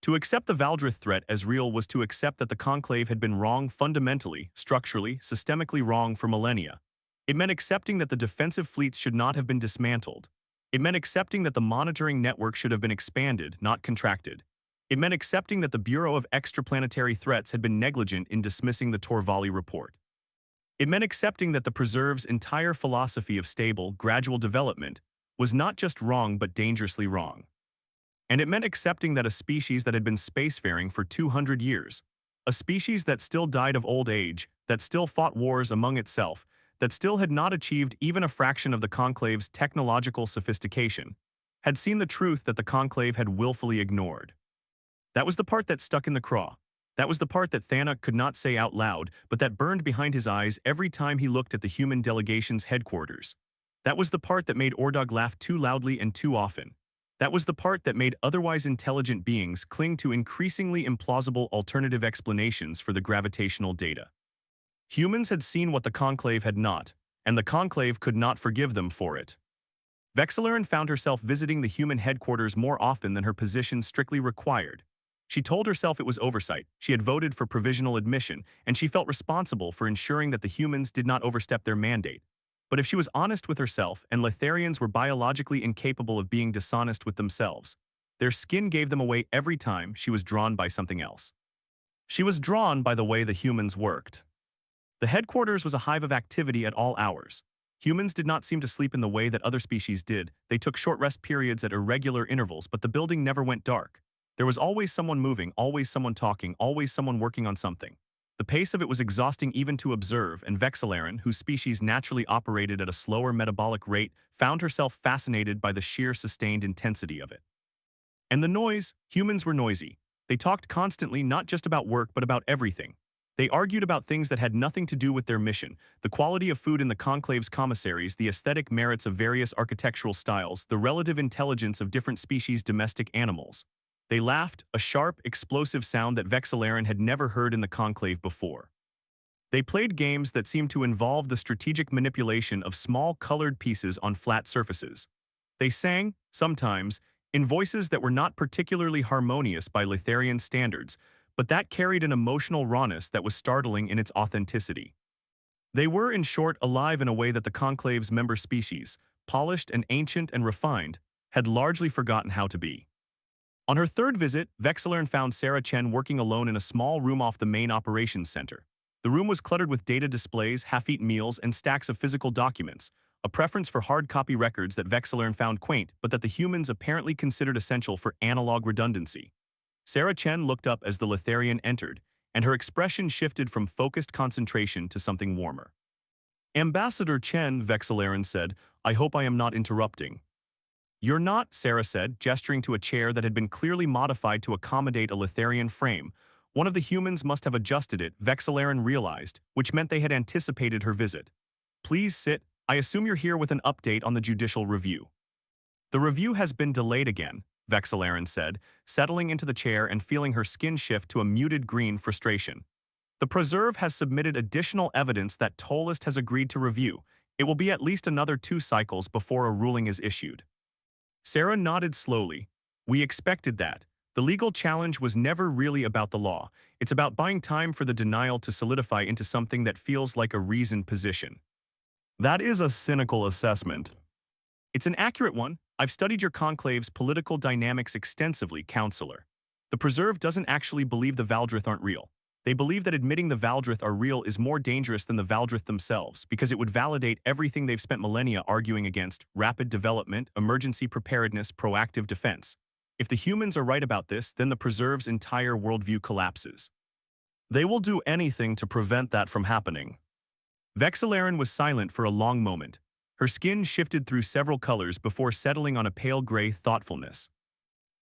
To accept the Valdrith threat as real was to accept that the conclave had been wrong fundamentally, structurally, systemically wrong for millennia. It meant accepting that the defensive fleets should not have been dismantled. It meant accepting that the monitoring network should have been expanded, not contracted. It meant accepting that the Bureau of Extraplanetary Threats had been negligent in dismissing the Torvali report. It meant accepting that the Preserve's entire philosophy of stable, gradual development was not just wrong but dangerously wrong. And it meant accepting that a species that had been spacefaring for 200 years, a species that still died of old age, that still fought wars among itself, that still had not achieved even a fraction of the conclave's technological sophistication, had seen the truth that the conclave had willfully ignored. That was the part that stuck in the craw. That was the part that Thana could not say out loud, but that burned behind his eyes every time he looked at the human delegation's headquarters. That was the part that made Ordog laugh too loudly and too often. That was the part that made otherwise intelligent beings cling to increasingly implausible alternative explanations for the gravitational data. Humans had seen what the conclave had not, and the conclave could not forgive them for it. Vexillarian found herself visiting the human headquarters more often than her position strictly required. She told herself it was oversight, she had voted for provisional admission, and she felt responsible for ensuring that the humans did not overstep their mandate. But if she was honest with herself, and Litharians were biologically incapable of being dishonest with themselves, their skin gave them away every time she was drawn by something else. She was drawn by the way the humans worked. The headquarters was a hive of activity at all hours. Humans did not seem to sleep in the way that other species did. They took short rest periods at irregular intervals, but the building never went dark. There was always someone moving, always someone talking, always someone working on something. The pace of it was exhausting even to observe, and Vexillarian, whose species naturally operated at a slower metabolic rate, found herself fascinated by the sheer sustained intensity of it. And the noise, humans were noisy. They talked constantly not just about work but about everything. They argued about things that had nothing to do with their mission, the quality of food in the conclave's commissaries, the aesthetic merits of various architectural styles, the relative intelligence of different species' domestic animals. They laughed, a sharp, explosive sound that Vexillarian had never heard in the conclave before. They played games that seemed to involve the strategic manipulation of small colored pieces on flat surfaces. They sang, sometimes, in voices that were not particularly harmonious by Litharian standards, but that carried an emotional rawness that was startling in its authenticity. They were, in short, alive in a way that the conclave's member species, polished and ancient and refined, had largely forgotten how to be. On her third visit, Vexilern found Sarah Chen working alone in a small room off the main operations center. The room was cluttered with data displays, half-eaten meals, and stacks of physical documents, a preference for hard copy records that Vexilern found quaint but that the humans apparently considered essential for analog redundancy. Sarah Chen looked up as the Litharian entered, and her expression shifted from focused concentration to something warmer. Ambassador Chen, Vexilern said, I hope I am not interrupting. You're not, Sarah said, gesturing to a chair that had been clearly modified to accommodate a Litharian frame. One of the humans must have adjusted it, Vexilern realized, which meant they had anticipated her visit. Please sit. I assume you're here with an update on the judicial review. The review has been delayed again, Vexilern said, settling into the chair and feeling her skin shift to a muted green frustration. The Preserve has submitted additional evidence that Tollist has agreed to review. It will be at least another 2 cycles before a ruling is issued. Sarah nodded slowly. We expected that. The legal challenge was never really about the law. It's about buying time for the denial to solidify into something that feels like a reasoned position. That is a cynical assessment. It's an accurate one. I've studied your conclave's political dynamics extensively, Counselor. The Preserve doesn't actually believe the Valdrith aren't real. They believe that admitting the Valdrith are real is more dangerous than the Valdrith themselves because it would validate everything they've spent millennia arguing against: rapid development, emergency preparedness, proactive defense. If the humans are right about this, then the Preserve's entire worldview collapses. They will do anything to prevent that from happening. Vexilern was silent for a long moment. Her skin shifted through several colors before settling on a pale gray thoughtfulness.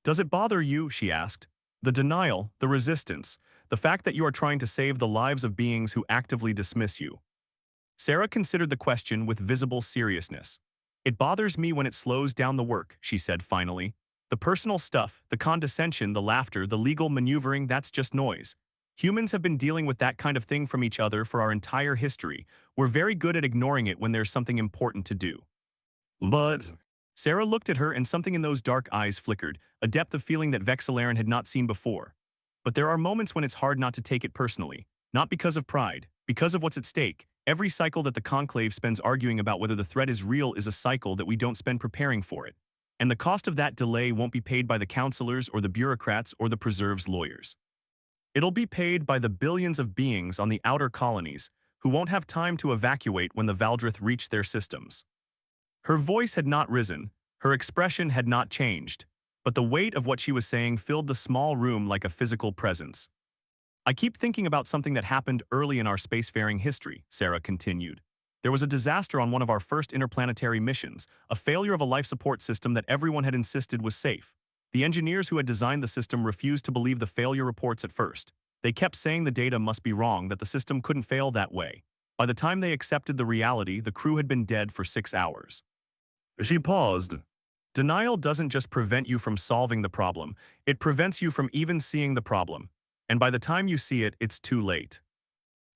Does it bother you, she asked? The denial, the resistance, the fact that you are trying to save the lives of beings who actively dismiss you. Sarah considered the question with visible seriousness. It bothers me when it slows down the work, she said finally. The personal stuff, the condescension, the laughter, the legal maneuvering, that's just noise. Humans have been dealing with that kind of thing from each other for our entire history. We're very good at ignoring it when there's something important to do. But Sarah looked at her and something in those dark eyes flickered, a depth of feeling that Vexilern had not seen before. But there are moments when it's hard not to take it personally, not because of pride, because of what's at stake. Every cycle that the Conclave spends arguing about whether the threat is real is a cycle that we don't spend preparing for it. And the cost of that delay won't be paid by the counselors or the bureaucrats or the Preserve's lawyers. It'll be paid by the billions of beings on the outer colonies who won't have time to evacuate when the Valdrith reach their systems. Her voice had not risen, her expression had not changed, but the weight of what she was saying filled the small room like a physical presence. I keep thinking about something that happened early in our spacefaring history, Sarah continued. There was a disaster on one of our first interplanetary missions, a failure of a life support system that everyone had insisted was safe. The engineers who had designed the system refused to believe the failure reports at first. They kept saying the data must be wrong, that the system couldn't fail that way. By the time they accepted the reality, the crew had been dead for 6 hours. She paused. Denial doesn't just prevent you from solving the problem, it prevents you from even seeing the problem. And by the time you see it, it's too late.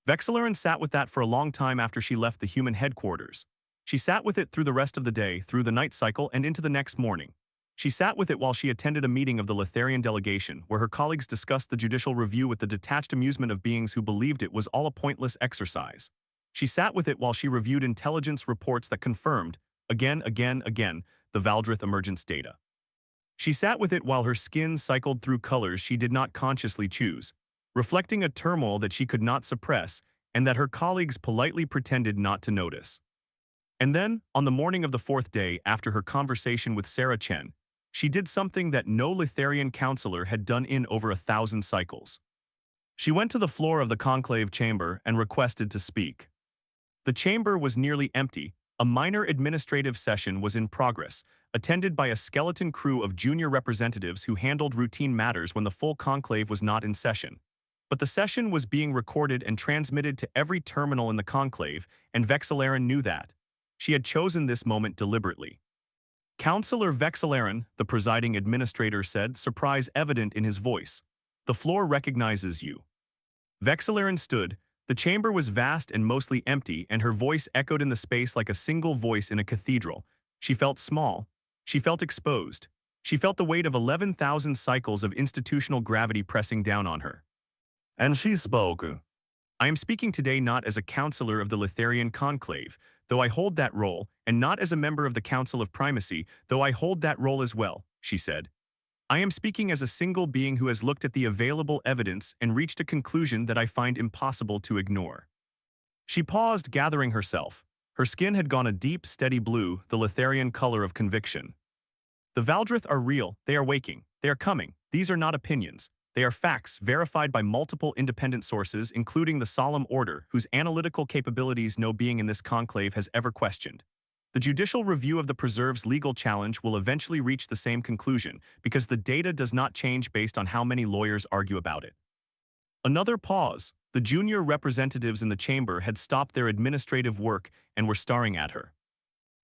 Vexilern sat with that for a long time after she left the human headquarters. She sat with it through the rest of the day, through the night cycle, and into the next morning. She sat with it while she attended a meeting of the Litharian delegation, where her colleagues discussed the judicial review with the detached amusement of beings who believed it was all a pointless exercise. She sat with it while she reviewed intelligence reports that confirmed, again, the Valdrith emergence data. She sat with it while her skin cycled through colors she did not consciously choose, reflecting a turmoil that she could not suppress and that her colleagues politely pretended not to notice. And then, on the morning of the 4th day after her conversation with Sarah Chen, she did something that no Litharian counselor had done in over 1,000 cycles. She went to the floor of the conclave chamber and requested to speak. The chamber was nearly empty. A minor administrative session was in progress, attended by a skeleton crew of junior representatives who handled routine matters when the full conclave was not in session. But the session was being recorded and transmitted to every terminal in the conclave, and Vexilern knew that. She had chosen this moment deliberately. Counselor Vexilern, the presiding administrator said, surprise evident in his voice. The floor recognizes you. Vexilern stood. The chamber was vast and mostly empty, and her voice echoed in the space like a single voice in a cathedral. She felt small. She felt exposed. She felt the weight of 11,000 cycles of institutional gravity pressing down on her. And she spoke. I am speaking today not as a counselor of the Litharian conclave, though I hold that role, and not as a member of the Council of Primacy, though I hold that role as well, she said. I am speaking as a single being who has looked at the available evidence and reached a conclusion that I find impossible to ignore. She paused, gathering herself. Her skin had gone a deep, steady blue, the Litharian color of conviction. The Valdrith are real, they are waking, they are coming. These are not opinions. They are facts verified by multiple independent sources, including the Solemn Order, whose analytical capabilities no being in this conclave has ever questioned. The judicial review of the Preserve's legal challenge will eventually reach the same conclusion, because the data does not change based on how many lawyers argue about it. Another pause. The junior representatives in the chamber had stopped their administrative work and were staring at her.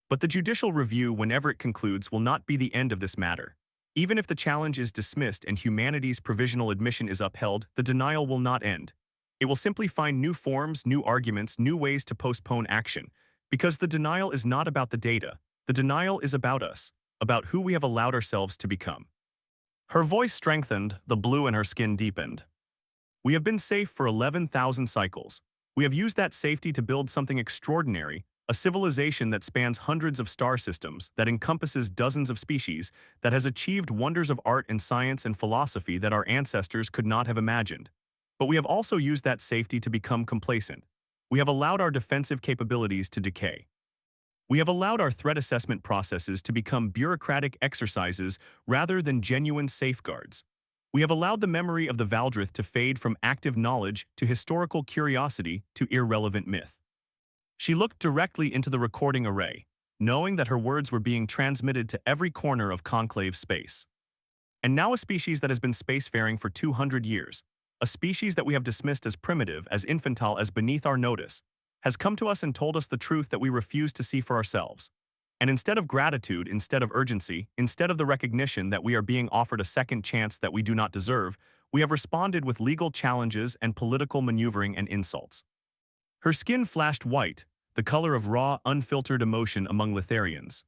But the judicial review, whenever it concludes, will not be the end of this matter. Even if the challenge is dismissed and humanity's provisional admission is upheld, the denial will not end. It will simply find new forms, new arguments, new ways to postpone action. Because the denial is not about the data. The denial is about us, about who we have allowed ourselves to become. Her voice strengthened, the blue in her skin deepened. We have been safe for 11,000 cycles. We have used that safety to build something extraordinary, a civilization that spans hundreds of star systems, that encompasses dozens of species, that has achieved wonders of art and science and philosophy that our ancestors could not have imagined. But we have also used that safety to become complacent. We have allowed our defensive capabilities to decay. We have allowed our threat assessment processes to become bureaucratic exercises rather than genuine safeguards. We have allowed the memory of the Valdrith to fade from active knowledge to historical curiosity to irrelevant myth. She looked directly into the recording array, knowing that her words were being transmitted to every corner of conclave space. And now a species that has been spacefaring for 200 years, a species that we have dismissed as primitive, as infantile, as beneath our notice, has come to us and told us the truth that we refuse to see for ourselves. And instead of gratitude, instead of urgency, instead of the recognition that we are being offered a second chance that we do not deserve, we have responded with legal challenges and political maneuvering and insults. Her skin flashed white, the color of raw, unfiltered emotion among Litharians.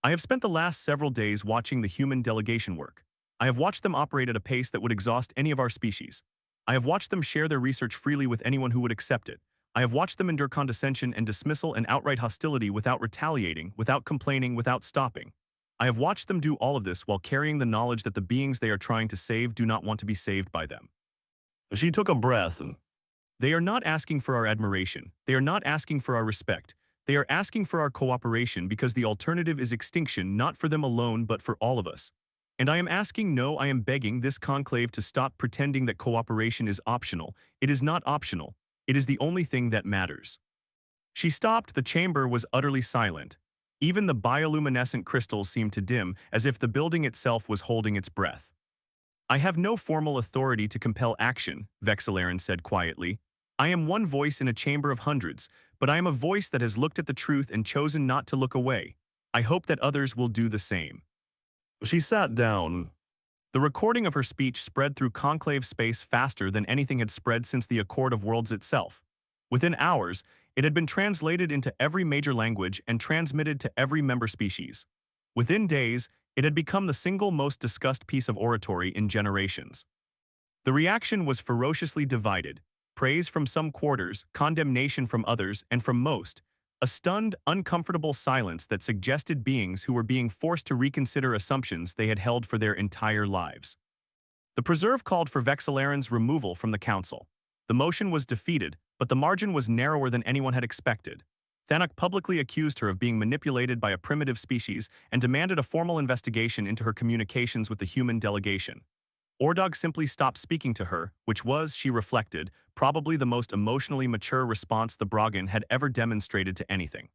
I have spent the last several days watching the human delegation work. I have watched them operate at a pace that would exhaust any of our species. I have watched them share their research freely with anyone who would accept it. I have watched them endure condescension and dismissal and outright hostility without retaliating, without complaining, without stopping. I have watched them do all of this while carrying the knowledge that the beings they are trying to save do not want to be saved by them. She took a breath. They are not asking for our admiration. They are not asking for our respect. They are asking for our cooperation because the alternative is extinction, not for them alone but for all of us. And I am asking, no, I am begging this conclave to stop pretending that cooperation is optional. It is not optional. It is the only thing that matters. She stopped. The chamber was utterly silent. Even the bioluminescent crystals seemed to dim, as if the building itself was holding its breath. I have no formal authority to compel action, Vexillaren said quietly. I am one voice in a chamber of hundreds, but I am a voice that has looked at the truth and chosen not to look away. I hope that others will do the same. She sat down. The recording of her speech spread through conclave space faster than anything had spread since the Accord of Worlds itself. Within hours, it had been translated into every major language and transmitted to every member species. Within days, it had become the single most discussed piece of oratory in generations. The reaction was ferociously divided, praise from some quarters, condemnation from others, and from most, a stunned, uncomfortable silence that suggested beings who were being forced to reconsider assumptions they had held for their entire lives. The Preserve called for Vexillaren's removal from the council. The motion was defeated, but the margin was narrower than anyone had expected. Thanak publicly accused her of being manipulated by a primitive species and demanded a formal investigation into her communications with the human delegation. Ordog simply stopped speaking to her, which was, she reflected, probably the most emotionally mature response the Broggan had ever demonstrated to anything.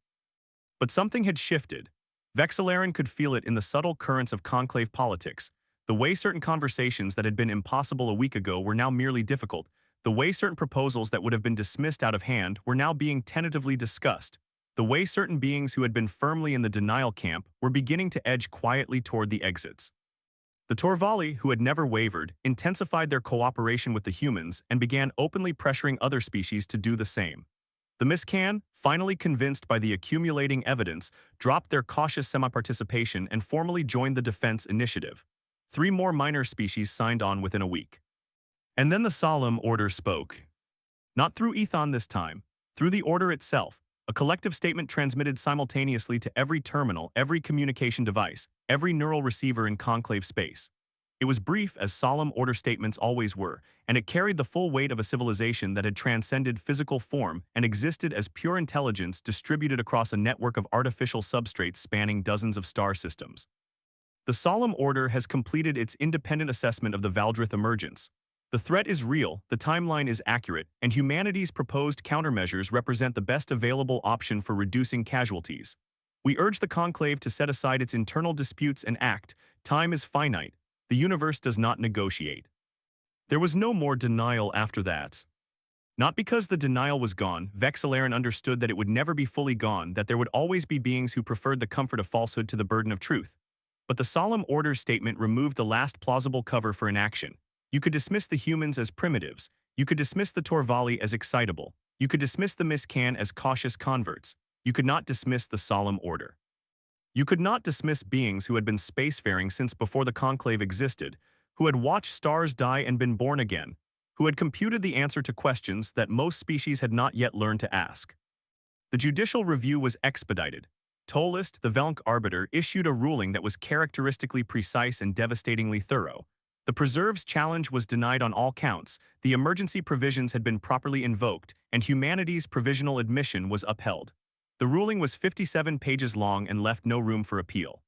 But something had shifted. Vexillaren could feel it in the subtle currents of conclave politics, the way certain conversations that had been impossible a week ago were now merely difficult, the way certain proposals that would have been dismissed out of hand were now being tentatively discussed, the way certain beings who had been firmly in the denial camp were beginning to edge quietly toward the exits. The Torvali, who had never wavered, intensified their cooperation with the humans and began openly pressuring other species to do the same. The Miscan, finally convinced by the accumulating evidence, dropped their cautious semi-participation and formally joined the defense initiative. 3 more minor species signed on within a week. And then the Solemn Order spoke. Not through Ethon this time, through the Order itself, a collective statement transmitted simultaneously to every terminal, every communication device, every neural receiver in conclave space. It was brief as solemn order statements always were, and it carried the full weight of a civilization that had transcended physical form and existed as pure intelligence distributed across a network of artificial substrates spanning dozens of star systems. The solemn order has completed its independent assessment of the Valdrith emergence. The threat is real, the timeline is accurate, and humanity's proposed countermeasures represent the best available option for reducing casualties. We urge the Conclave to set aside its internal disputes and act. Time is finite. The universe does not negotiate. There was no more denial after that. Not because the denial was gone, Vexillaren understood that it would never be fully gone, that there would always be beings who preferred the comfort of falsehood to the burden of truth. But the solemn order statement removed the last plausible cover for inaction. You could dismiss the humans as primitives. You could dismiss the Torvali as excitable. You could dismiss the Miscan as cautious converts. You could not dismiss the solemn order. You could not dismiss beings who had been spacefaring since before the Conclave existed, who had watched stars die and been born again, who had computed the answer to questions that most species had not yet learned to ask. The judicial review was expedited. Tollist, the Velnk arbiter, issued a ruling that was characteristically precise and devastatingly thorough. The Preserve's challenge was denied on all counts, the emergency provisions had been properly invoked, and humanity's provisional admission was upheld. The ruling was 57 pages long and left no room for appeal.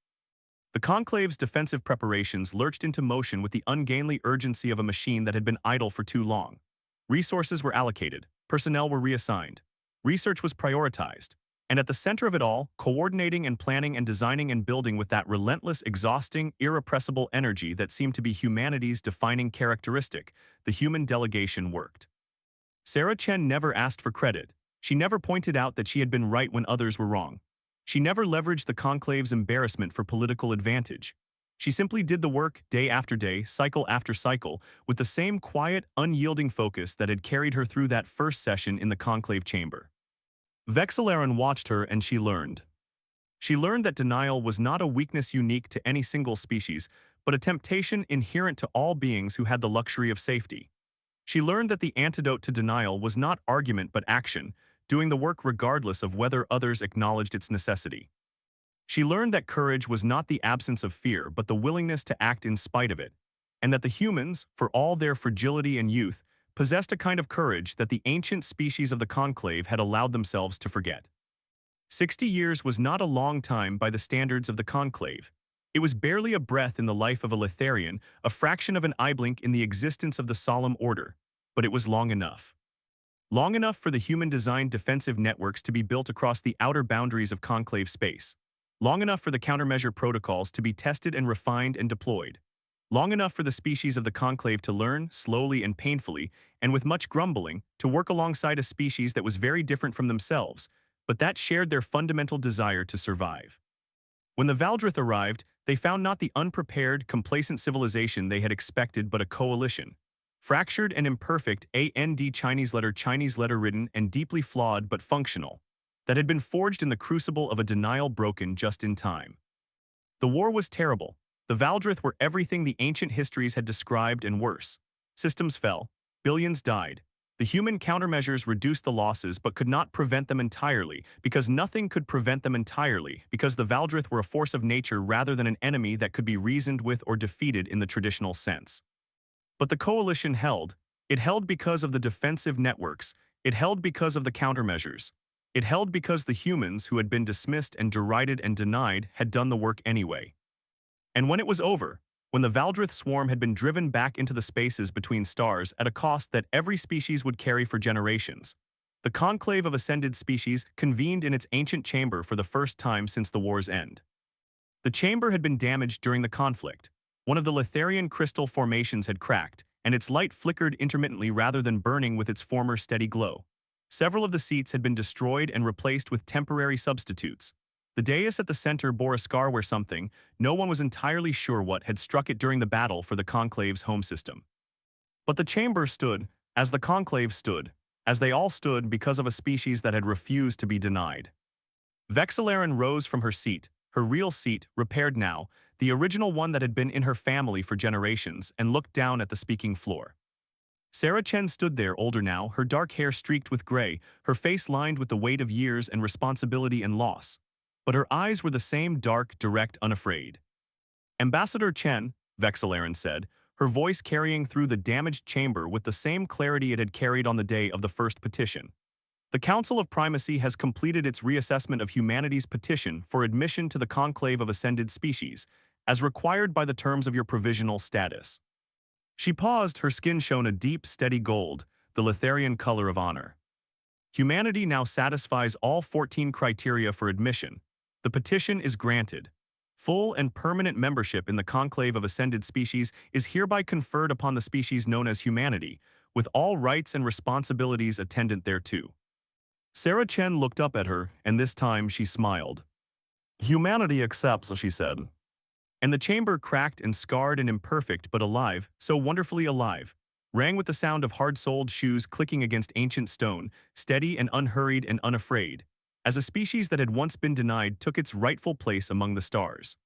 The Conclave's defensive preparations lurched into motion with the ungainly urgency of a machine that had been idle for too long. Resources were allocated, personnel were reassigned, research was prioritized, and at the center of it all, coordinating and planning and designing and building with that relentless, exhausting, irrepressible energy that seemed to be humanity's defining characteristic, the human delegation worked. Sarah Chen never asked for credit. She never pointed out that she had been right when others were wrong. She never leveraged the Conclave's embarrassment for political advantage. She simply did the work day after day, cycle after cycle, with the same quiet, unyielding focus that had carried her through that first session in the Conclave chamber. Vexillaren watched her and she learned. She learned that denial was not a weakness unique to any single species, but a temptation inherent to all beings who had the luxury of safety. She learned that the antidote to denial was not argument but action, doing the work regardless of whether others acknowledged its necessity. She learned that courage was not the absence of fear but the willingness to act in spite of it, and that the humans, for all their fragility and youth, possessed a kind of courage that the ancient species of the Conclave had allowed themselves to forget. 60 years was not a long time by the standards of the Conclave. It was barely a breath in the life of a Litharian, a fraction of an eyeblink in the existence of the Solemn Order, but it was long enough. Long enough for the human-designed defensive networks to be built across the outer boundaries of Conclave space. Long enough for the countermeasure protocols to be tested and refined and deployed. Long enough for the species of the Conclave to learn, slowly and painfully, and with much grumbling, to work alongside a species that was very different from themselves, but that shared their fundamental desire to survive. When the Valdrith arrived, they found not the unprepared, complacent civilization they had expected but a coalition. Fractured and imperfect Chinese letter written and deeply flawed but functional, that had been forged in the crucible of a denial broken just in time. The war was terrible. The Valdrith were everything the ancient histories had described and worse. Systems fell. Billions died. The human countermeasures reduced the losses but could not prevent them entirely, because nothing could prevent them entirely, because the Valdrith were a force of nature rather than an enemy that could be reasoned with or defeated in the traditional sense. But the coalition held. It held because of the defensive networks. It held because of the countermeasures. It held because the humans who had been dismissed and derided and denied had done the work anyway. And when it was over, when the Valdrith swarm had been driven back into the spaces between stars at a cost that every species would carry for generations, the conclave of ascended species convened in its ancient chamber for the first time since the war's end. The chamber had been damaged during the conflict. One of the Litharian crystal formations had cracked, and its light flickered intermittently rather than burning with its former steady glow. Several of the seats had been destroyed and replaced with temporary substitutes. The dais at the center bore a scar where something, no one was entirely sure what, had struck it during the battle for the conclave's home system. But the chamber stood, as the conclave stood, as they all stood because of a species that had refused to be denied. Vexillaren rose from her seat, her real seat, repaired now, the original one that had been in her family for generations, and looked down at the speaking floor. Sarah Chen stood there, older now, her dark hair streaked with gray, her face lined with the weight of years and responsibility and loss. But her eyes were the same dark, direct, unafraid. Ambassador Chen, Vexillaren said, her voice carrying through the damaged chamber with the same clarity it had carried on the day of the first petition. The Council of Primacy has completed its reassessment of humanity's petition for admission to the Conclave of Ascended Species, as required by the terms of your provisional status. She paused, her skin shone a deep, steady gold, the Litharian color of honor. Humanity now satisfies all 14 criteria for admission. The petition is granted. Full and permanent membership in the Conclave of Ascended Species is hereby conferred upon the species known as humanity, with all rights and responsibilities attendant thereto. Sarah Chen looked up at her, and this time she smiled. Humanity accepts, she said. And the chamber, cracked and scarred and imperfect but alive, so wonderfully alive, rang with the sound of hard-soled shoes clicking against ancient stone, steady and unhurried and unafraid, as a species that had once been denied took its rightful place among the stars.